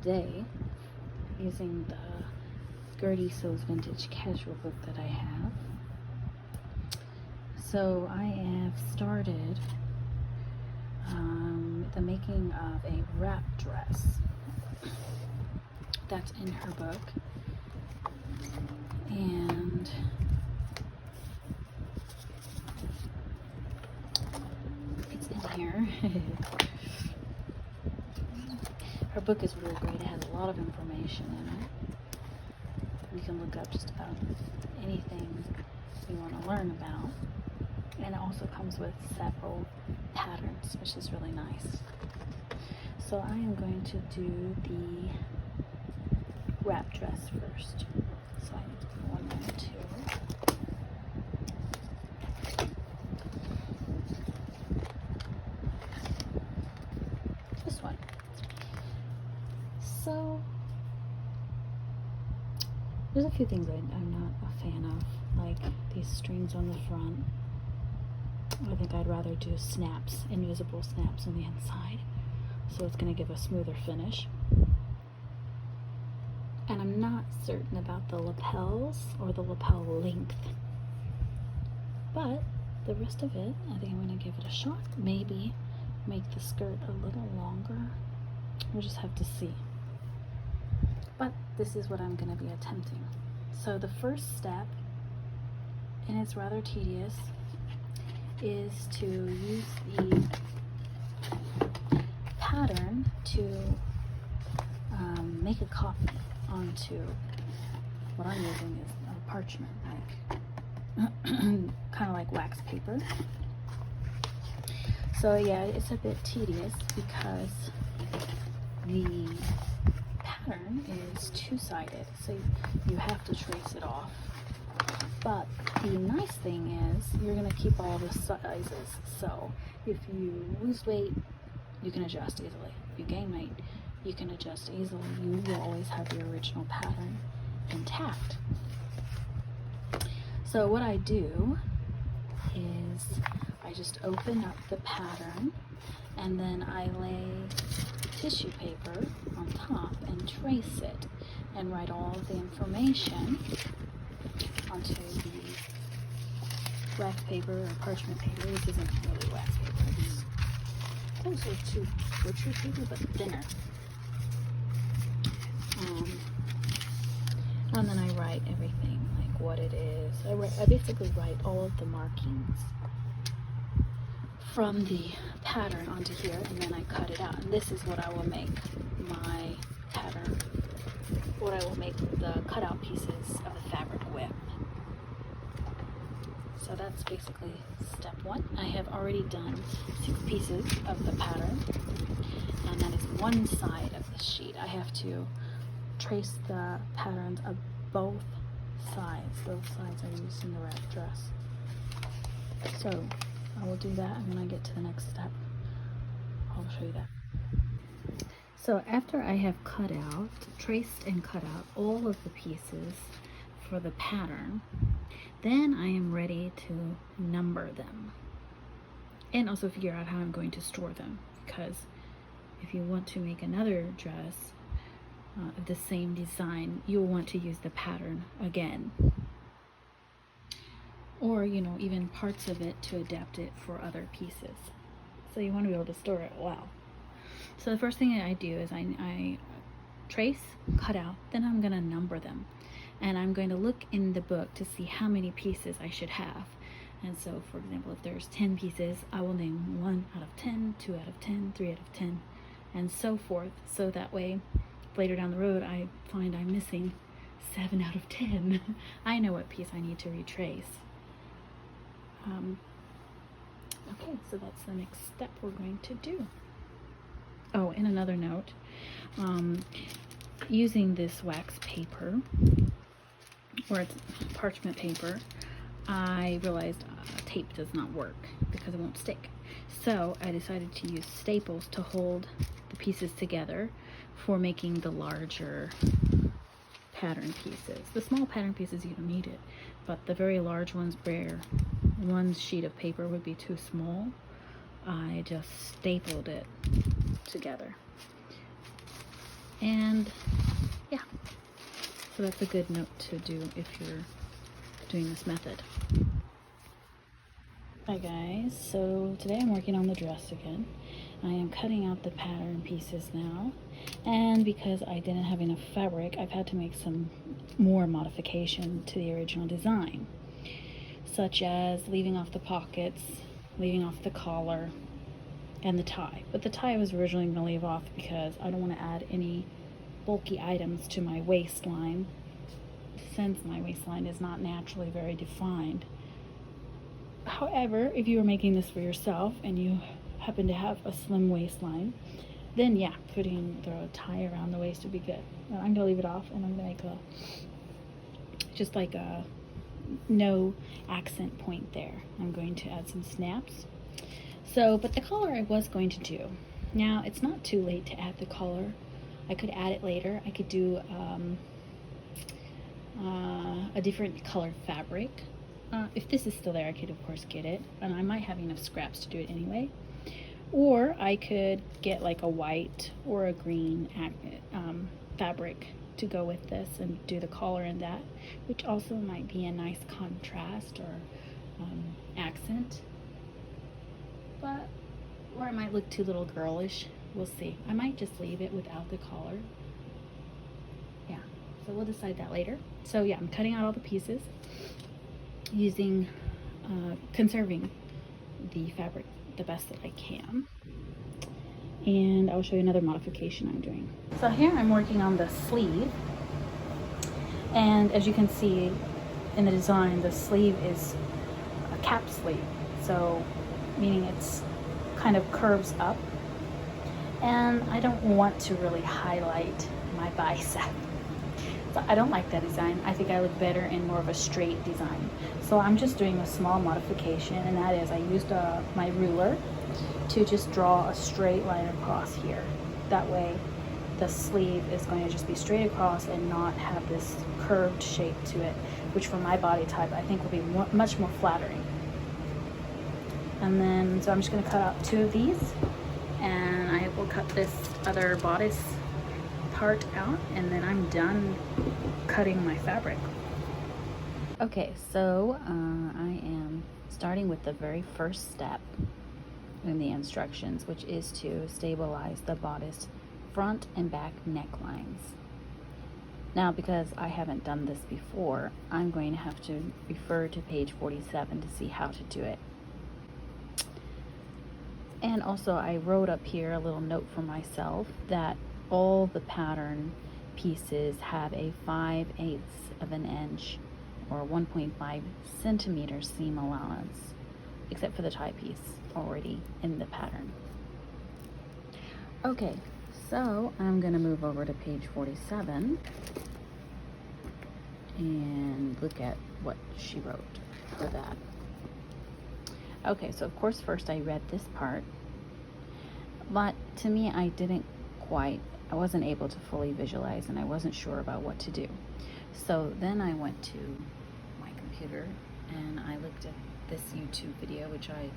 today using the Gertie Sews Vintage Casual book that I have. So I have started the making of a wrap dress that's in her book, and it's in here. Her book is really great. It has a lot of information in it. You can look up just about anything you want to learn about. And it also comes with several patterns, which is really nice. So I am going to do the wrap dress first. So I need to put one and two. This one. So there's a few things I'm not a fan of, like these strings on the front. I think I'd rather do snaps, invisible snaps on the inside, so it's going to give a smoother finish. And I'm not certain about the lapels or the lapel length, but the rest of it, I think I'm going to give it a shot. Maybe make the skirt a little longer. We'll just have to see. But this is what I'm going to be attempting. So the first step, and it's rather tedious, is to use the pattern to make a copy onto what I'm using is parchment, like kind of like wax paper. So yeah, it's a bit tedious because the pattern is two-sided, so you have to trace it off. But the nice thing is you're going to keep all the sizes, so if you lose weight, you can adjust easily. If you gain weight, you can adjust easily. You will always have your original pattern intact. So what I do is I just open up the pattern, and then I lay tissue paper on top and trace it and write all of the information onto the wax paper or parchment paper. This isn't really wax paper, it's closer to butcher paper but thinner. And then I write everything, like what it is. I basically write all of the markings from the pattern onto here, and then I cut it out. And this is what I will make my pattern, what I will make the cutout pieces of the fabric with. So that's basically step one. I have already done 6 pieces of the pattern, and that is one side of the sheet. I have to trace the patterns of both sides. Both sides are used in the wrap dress. So I will do that, and when I get to the next step, I'll show you that. So after I have traced and cut out all of the pieces for the pattern, then I am ready to number them and also figure out how I'm going to store them, because if you want to make another dress of the same design, you'll want to use the pattern again, or even parts of it to adapt it for other pieces. So you want to be able to store it well. So the first thing that I do is I trace, cut out, then I'm going to number them. And I'm going to look in the book to see how many pieces I should have. And so, for example, if there's 10 pieces, I will name 1 out of 10, 2 out of 10, 3 out of 10, and so forth. So that way, later down the road, I find I'm missing 7 out of 10. I know what piece I need to retrace. Okay, so that's the next step we're going to do. Oh, and another note, using this wax paper, or it's parchment paper, I realized tape does not work because it won't stick. So I decided to use staples to hold the pieces together for making the larger pattern pieces. The small pattern pieces, you don't need it, but the very large ones where one sheet of paper would be too small, I just stapled it together. And yeah, so that's a good note to do if you're doing this method. Hi guys, so today I'm working on the dress again. I am cutting out the pattern pieces now, and because I didn't have enough fabric, I've had to make some more modification to the original design, such as leaving off the pockets, leaving off the collar, and the tie. But the tie I was originally going to leave off because I don't want to add any bulky items to my waistline, since my waistline is not naturally very defined. However, if you are making this for yourself and you happen to have a slim waistline, then yeah, putting the tie around the waist would be good. Now, I'm going to leave it off, and I'm going to make just like a no accent point there. I'm going to add some snaps. So, but the collar I was going to do. Now, it's not too late to add the collar. I could add it later. I could do a different color fabric. If this is still there, I could of course get it, and I might have enough scraps to do it anyway. Or I could get like a white or a green fabric to go with this and do the collar in that, which also might be a nice contrast or accent. But, or it might look too little girlish. We'll see. I might just leave it without the collar. Yeah, so we'll decide that later. So yeah, I'm cutting out all the pieces using, conserving the fabric the best that I can. And I'll show you another modification I'm doing. So here I'm working on the sleeve. And as you can see in the design, the sleeve is a cap sleeve. So, meaning it's kind of curves up. And I don't want to really highlight my bicep. So I don't like that design. I think I look better in more of a straight design. So I'm just doing a small modification, and that is I used my ruler to just draw a straight line across here. That way the sleeve is going to just be straight across and not have this curved shape to it, which for my body type I think will be much more flattering. And then, so I'm just going to cut out 2 of these, and I will cut this other bodice part out, and then I'm done cutting my fabric. Okay, so I am starting with the very first step in the instructions, which is to stabilize the bodice front and back necklines. Now, because I haven't done this before, I'm going to have to refer to page 47 to see how to do it. And also I wrote up here a little note for myself that all the pattern pieces have a 5/8 of an inch or 1.5 centimeter seam allowance, except for the tie piece already in the pattern. Okay, so I'm gonna move over to page 47 and look at what she wrote for that. Okay, so of course first I read this part, but to me I wasn't able to fully visualize, and I wasn't sure about what to do. So then I went to my computer and I looked at this YouTube video, which I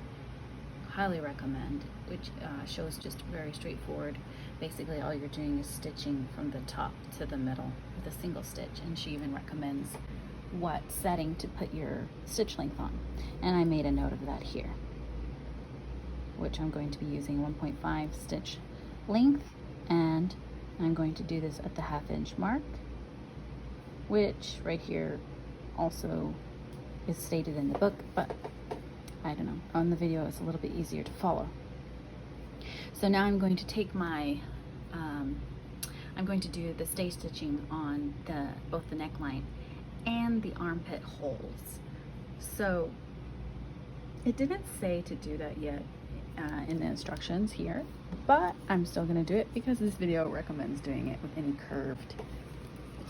highly recommend, which shows just very straightforward. Basically all you're doing is stitching from the top to the middle with a single stitch, and she even recommends what setting to put your stitch length on, and I made a note of that here, which I'm going to be using 1.5 stitch length, and I'm going to do this at the 1/2 inch mark, which right here also is stated in the book, but I don't know, on the video it's a little bit easier to follow. So now I'm going to take my I'm going to do the stay stitching on both the neckline and the armpit holes. So it didn't say to do that yet in the instructions here, but I'm still going to do it because this video recommends doing it with any curved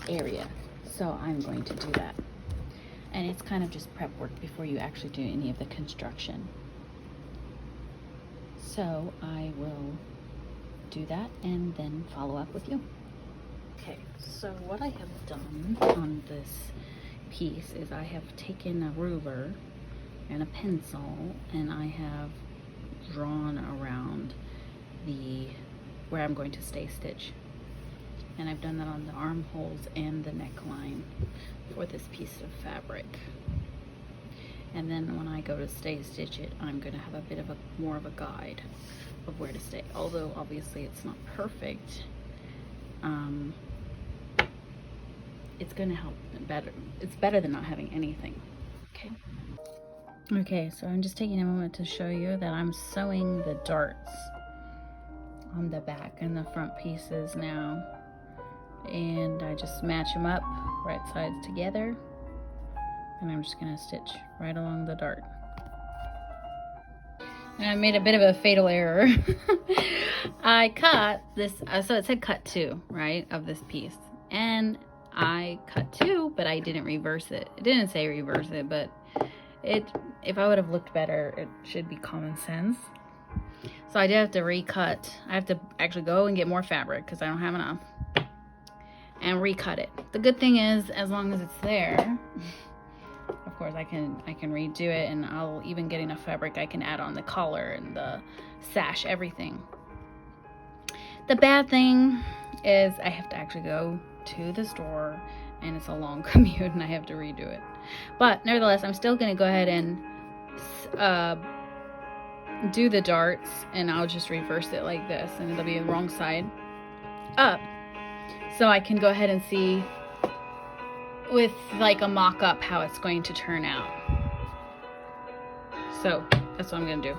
area. So I'm going to do that, and it's kind of just prep work before you actually do any of the construction. So I will do that and then follow up with you. Okay, so what I have done on this piece is I have taken a ruler and a pencil, and I have drawn around where I'm going to stay stitch And I've done that on the armholes and the neckline for this piece of fabric. And then when I go to stitch it, I'm going to have a bit of more of a guide of where to stay. Although obviously it's not perfect, it's going to help better. It's better than not having anything. Okay, so I'm just taking a moment to show you that I'm sewing the darts on the back and the front pieces now. And I just match them up, right sides together. And I'm just gonna stitch right along the dart. And I made a bit of a fatal error. I cut this, so it said cut 2, right, of this piece. And I cut 2, but I didn't reverse it. It didn't say reverse it, but if I would have looked better, it should be common sense. So I did have to recut. I have to actually go and get more fabric because I don't have enough, and recut it. The good thing is, as long as it's there, of course I can redo it, and I'll even get enough fabric I can add on the collar and the sash, everything. The bad thing is I have to actually go to the store, and it's a long commute, and I have to redo it. But nevertheless, I'm still gonna go ahead and do the darts, and I'll just reverse it like this, and it'll be the wrong side up, so I can go ahead and see with like a mock-up how it's going to turn out. So that's what I'm gonna do.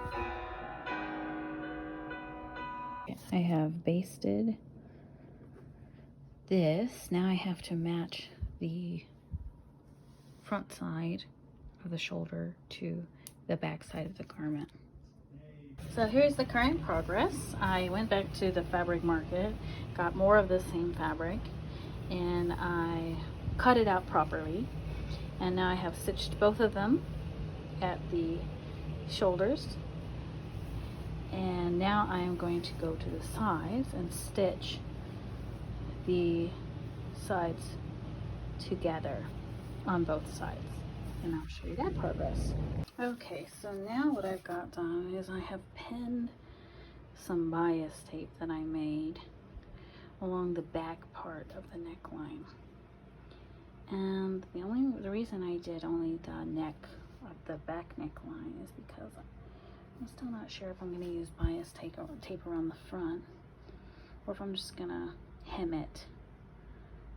I have basted this. Now I have to match the front side of the shoulder to the back side of the garment. So here's the current progress. I went back to the fabric market, got more of the same fabric, and I cut it out properly. And now I have stitched both of them at the shoulders. And now I am going to go to the sides and stitch the sides together on both sides. And I'll show you that progress. Okay, so now what I've got done is I have pinned some bias tape that I made along the back part of the neckline. And the reason I did only the neck of the back neckline is because I'm still not sure if I'm going to use bias tape around the front, or if I'm just going to hem it.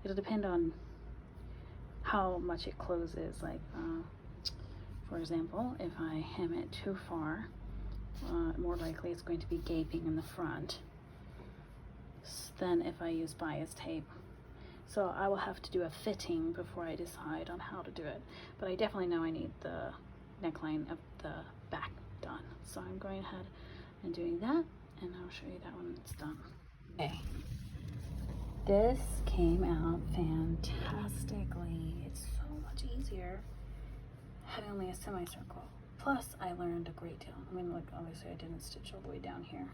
It'll depend on how much it closes. Like, for example, if I hem it too far, more likely it's going to be gaping in the front than if I use bias tape. So I will have to do a fitting before I decide on how to do it. But I definitely know I need the neckline of the back done. So I'm going ahead and doing that, and I'll show you that when it's done. Okay. This came out fantastically. It's so much easier having only a semicircle. Plus, I learned a great deal. I mean, like, obviously I didn't stitch all the way down here,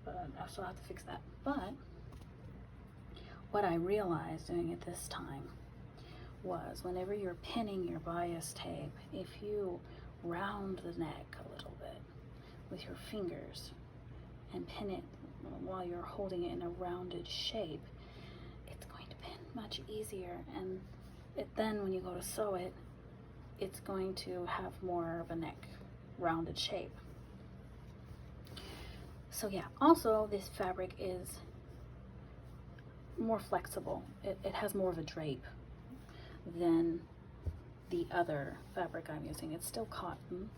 but I still have to fix that. But what I realized doing it this time was whenever you're pinning your bias tape, if you round the neck a little bit with your fingers and pin it while you're holding it in a rounded shape, it's going to pin much easier, and then when you go to sew it, it's going to have more of a neck rounded shape. So yeah, also this fabric is more flexible. It has more of a drape than the other fabric I'm using. It's still cotton,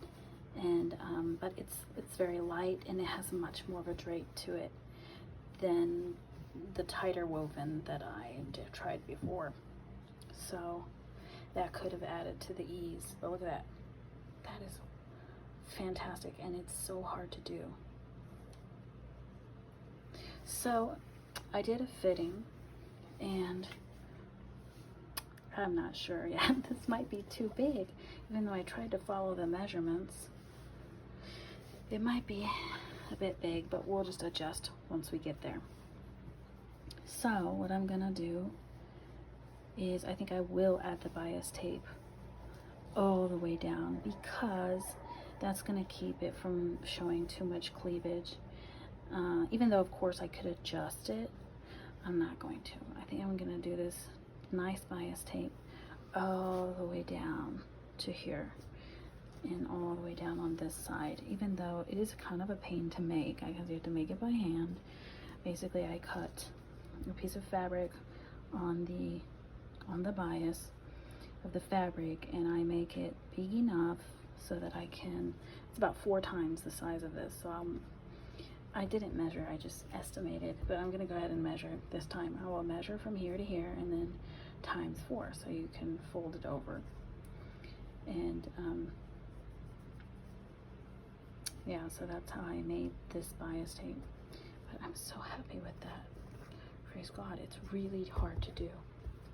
and but it's very light, and it has much more of a drape to it than the tighter woven that I tried before. So that could have added to the ease. But look at that. That is fantastic, and it's so hard to do. So I did a fitting, and I'm not sure yet. This might be too big, even though I tried to follow the measurements. It might be a bit big, but we'll just adjust once we get there. So what I'm gonna do is I think I will add the bias tape all the way down, because that's gonna keep it from showing too much cleavage. Even though of course I could adjust it, I'm not going to. I think I'm gonna do this nice bias tape all the way down to here and all the way down on this side, even though it is kind of a pain to make because you have to make it by hand. Basically, I cut a piece of fabric on the bias of the fabric, and I make it big enough so that I can, it's about 4 times the size of this, so I didn't measure, I just estimated, but I'm gonna go ahead and measure this time. I will measure from here to here and then times 4, so you can fold it over. And yeah, so that's how I made this bias tape. But I'm so happy with that. Praise God, it's really hard to do.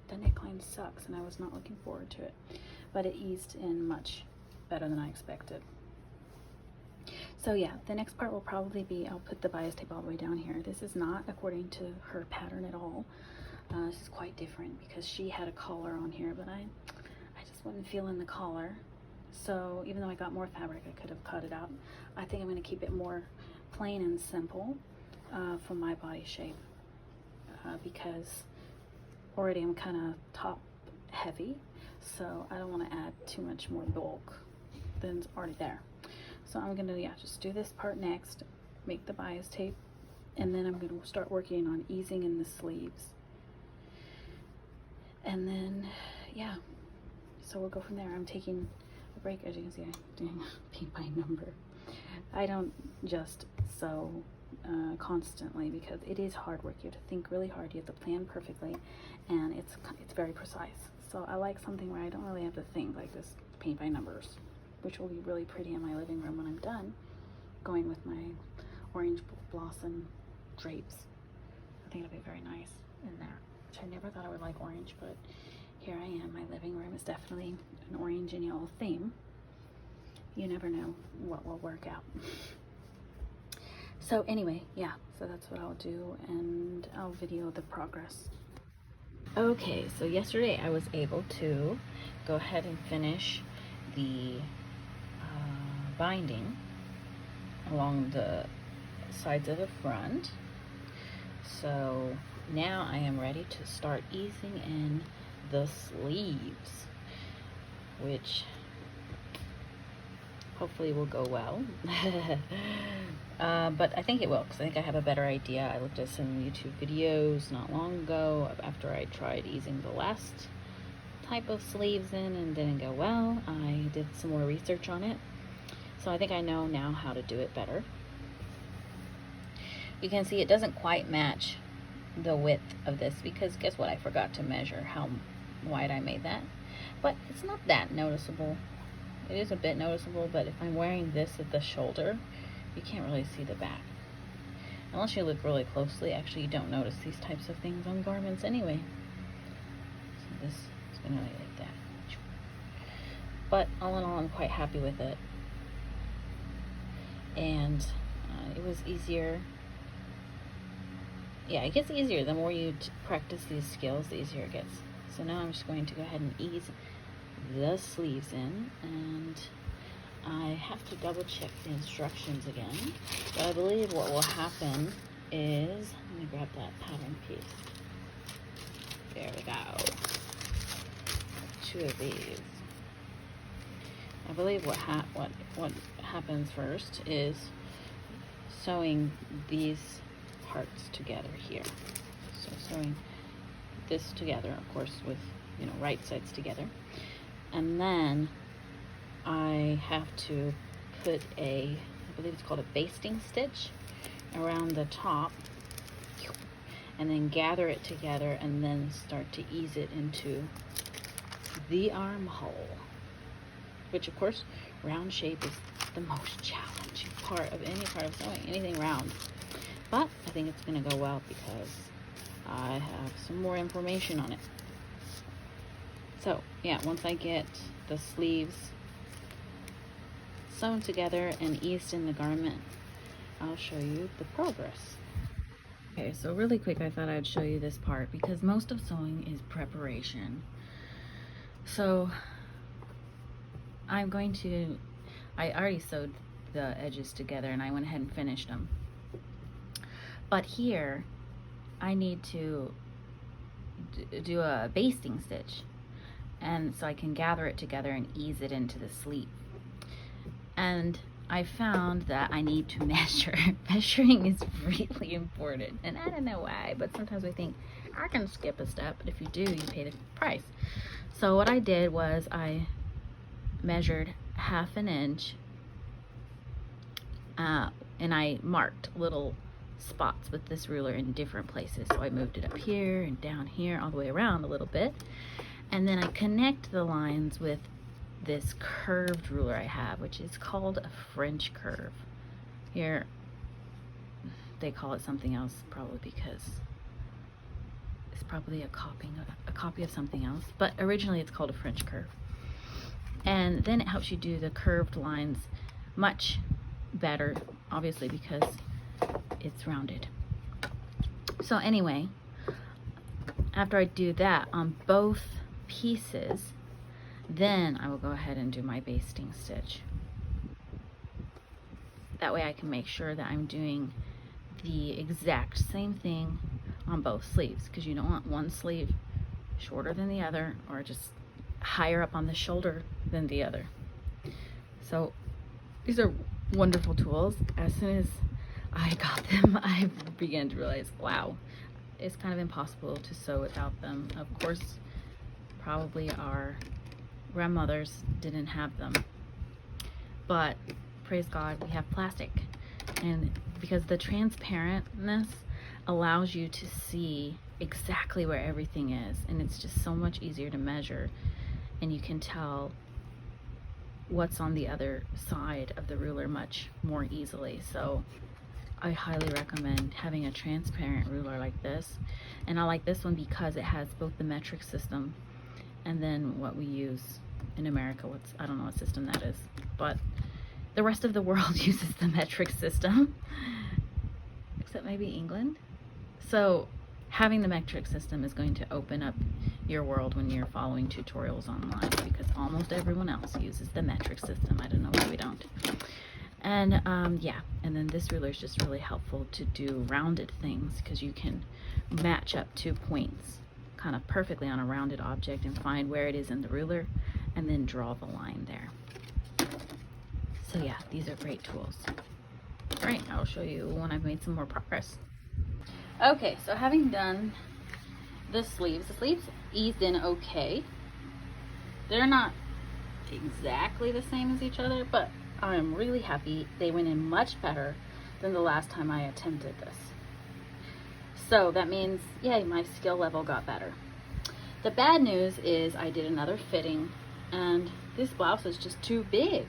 The neckline sucks and I was not looking forward to it, but it eased in much better than I expected. So yeah, the next part will probably be, I'll put the bias tape all the way down here. This is not according to her pattern at all. This is quite different because she had a collar on here, but I just wasn't feeling the collar. So even though I got more fabric, I could have cut it out. I think I'm going to keep it more plain and simple for my body shape because already I'm kind of top heavy, so I don't want to add too much more bulk than's already there. So I'm going to, yeah, just do this part next, make the bias tape, and then I'm going to start working on easing in the sleeves. And then, yeah, so we'll go from there. I'm taking a break. As you can see, I'm doing paint by number. I don't just sew constantly because it is hard work. You have to think really hard. You have to plan perfectly, and it's very precise. So I like something where I don't really have to think, like this paint by numbers, which will be really pretty in my living room when I'm done, going with my orange blossom drapes. I think it'll be very nice in there, which I never thought I would like orange, but here I am. My living room is definitely an orange and yellow theme. You never know what will work out. So anyway, yeah, so that's what I'll do, and I'll video the progress. Okay, so yesterday I was able to go ahead and finish the binding along the sides of the front. So now I am ready to start easing in the sleeves, which hopefully will go well. But I think it will, because I think I have a better idea. I looked at some YouTube videos not long ago after I tried easing the last type of sleeves in and didn't go well. I did some more research on it, so I think I know now how to do it better. You can see it doesn't quite match the width of this because guess what? I forgot to measure how wide I made that, but it's not that noticeable. It is a bit noticeable, but if I'm wearing this at the shoulder, you can't really see the back. Unless you look really closely, actually you don't notice these types of things on garments anyway. So this is going to be like that. But all in all, I'm quite happy with it. And it was easier. Yeah, it gets easier. The more you practice these skills, the easier it gets. So now I'm just going to go ahead and ease the sleeves in, and I have to double check the instructions again, but I believe what will happen is, let me grab that pattern piece. There we go. 2 of these. I believe what happens first is sewing these parts together here. So sewing this together, of course, with, you know, right sides together. And then I have to put I believe it's called a basting stitch around the top, and then gather it together and then start to ease it into the armhole, which of course round shape is the most challenging part of any part of sewing, anything round. But I think it's going to go well because I have some more information on it. So yeah, once I get the sleeves sewn together and eased in the garment, I'll show you the progress. Okay, so really quick, I thought I'd show you this part because most of sewing is preparation. So I already sewed the edges together and I went ahead and finished them. But here, I need to do a basting stitch, and so I can gather it together and ease it into the sleeve. And I found that I need to measure. Measuring is really important, and I don't know why, but sometimes we think I can skip a step, but if you do, you pay the price. So what I did was I measured 1/2 inch, and I marked little spots with this ruler in different places. So I moved it up here and down here, all the way around a little bit, and then I connect the lines with this curved ruler I have, which is called a French curve. Here they call it something else, probably because it's probably a copy of something else, but originally it's called a French curve. And then it helps you do the curved lines much better, obviously, because it's rounded. So anyway, after I do that on both pieces, then I will go ahead and do my basting stitch. That way I can make sure that I'm doing the exact same thing on both sleeves, because you don't want one sleeve shorter than the other or just higher up on the shoulder than the other. So these are wonderful tools. As soon as I got them, I began to realize, wow, it's kind of impossible to sew without them. Of course, probably our grandmothers didn't have them, but praise God, we have plastic. And because the transparentness allows you to see exactly where everything is, and it's just so much easier to measure, and you can tell what's on the other side of the ruler much more easily. So I highly recommend having a transparent ruler like this. And I like this one because it has both the metric system and then what we use in America. I don't know what system that is, but the rest of the world uses the metric system, except maybe England. So having the metric system is going to open up your world when you're following tutorials online, because almost everyone else uses the metric system. I don't know why we don't. And yeah, and then this ruler is just really helpful to do rounded things, because you can match up 2 points kind of perfectly on a rounded object and find where it is in the ruler and then draw the line there. So yeah, these are great tools. All right, I'll show you when I've made some more progress. Okay, so having done the sleeves eased in okay. They're not exactly the same as each other, but I'm really happy they went in much better than the last time I attempted this. So that means, yay, my skill level got better. The bad news is I did another fitting, and this blouse is just too big.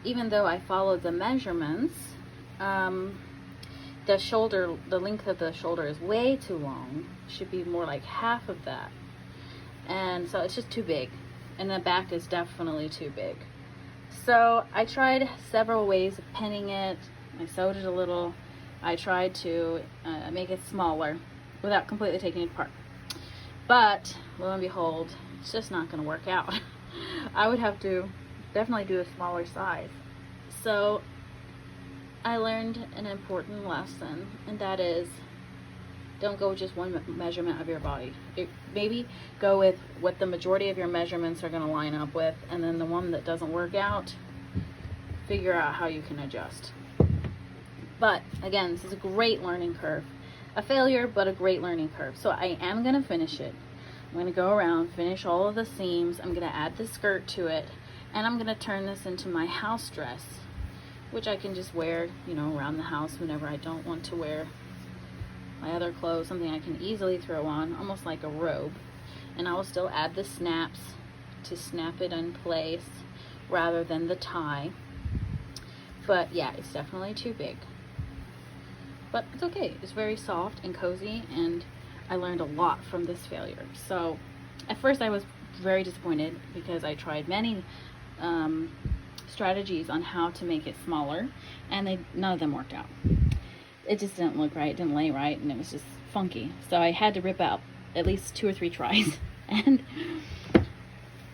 Even though I followed the measurements, the length of the shoulder is way too long. Should be more like half of that. And so it's just too big. And the back is definitely too big. So I tried several ways of pinning it. I sewed it a little. I tried to make it smaller without completely taking it apart. But lo and behold, it's just not going to work out. I would have to definitely do a smaller size. So I learned an important lesson, and that is, don't go with just one measurement of your body. Maybe go with what the majority of your measurements are going to line up with, and then the one that doesn't work out, figure out how you can adjust. But again, this is a great learning curve. A failure, but a great learning curve. So I am going to finish it. I'm going to go around, finish all of the seams. I'm going to add the skirt to it, and I'm going to turn this into my house dress, which I can just wear, you know, around the house whenever I don't want to wear my other clothes, something I can easily throw on, almost like a robe. And I will still add the snaps to snap it in place rather than the tie. But yeah, it's definitely too big. But it's okay. It's very soft and cozy, and I learned a lot from this failure. So at first I was very disappointed because I tried many strategies on how to make it smaller, and none of them worked out. It just didn't look right, didn't lay right, and it was just funky. So I had to rip out at least 2 or 3 tries. and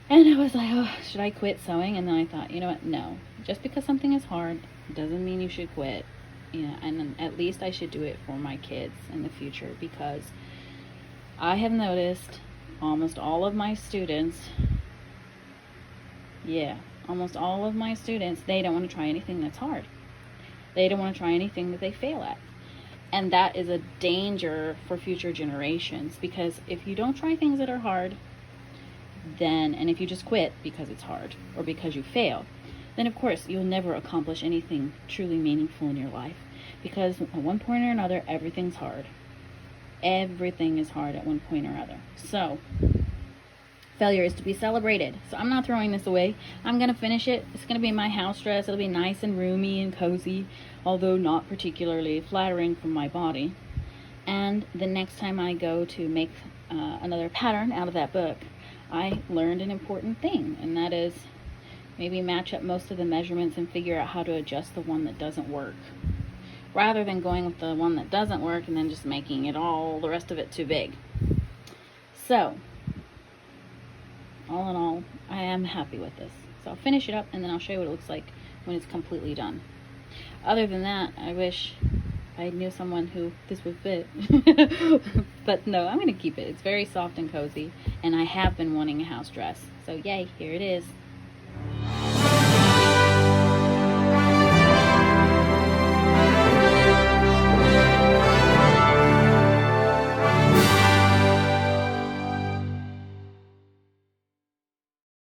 I was like, oh, should I quit sewing? And then I thought, you know what, no. Just because something is hard doesn't mean you should quit. Yeah, and at least I should do it for my kids in the future, because I have noticed almost all of my students, they don't want to try anything that's hard. They don't want to try anything that they fail at. And that is a danger for future generations, because if you don't try things that are hard, and if you just quit because it's hard or because you fail, then of course you'll never accomplish anything truly meaningful in your life, because at one point or another, everything's hard. Everything is hard at one point or other. So failure is to be celebrated. So I'm not throwing this away. I'm going to finish it. It's going to be my house dress. It'll be nice and roomy and cozy, although not particularly flattering for my body. And the next time I go to make another pattern out of that book, I learned an important thing, and that is maybe match up most of the measurements and figure out how to adjust the one that doesn't work, rather than going with the one that doesn't work and then just making it all, the rest of it, too big. So all in all, I am happy with this. So I'll finish it up and then I'll show you what it looks like when it's completely done. Other than that, I wish I knew someone who this would fit. But no, I'm going to keep it. It's very soft and cozy, and I have been wanting a house dress. So yay, here it is.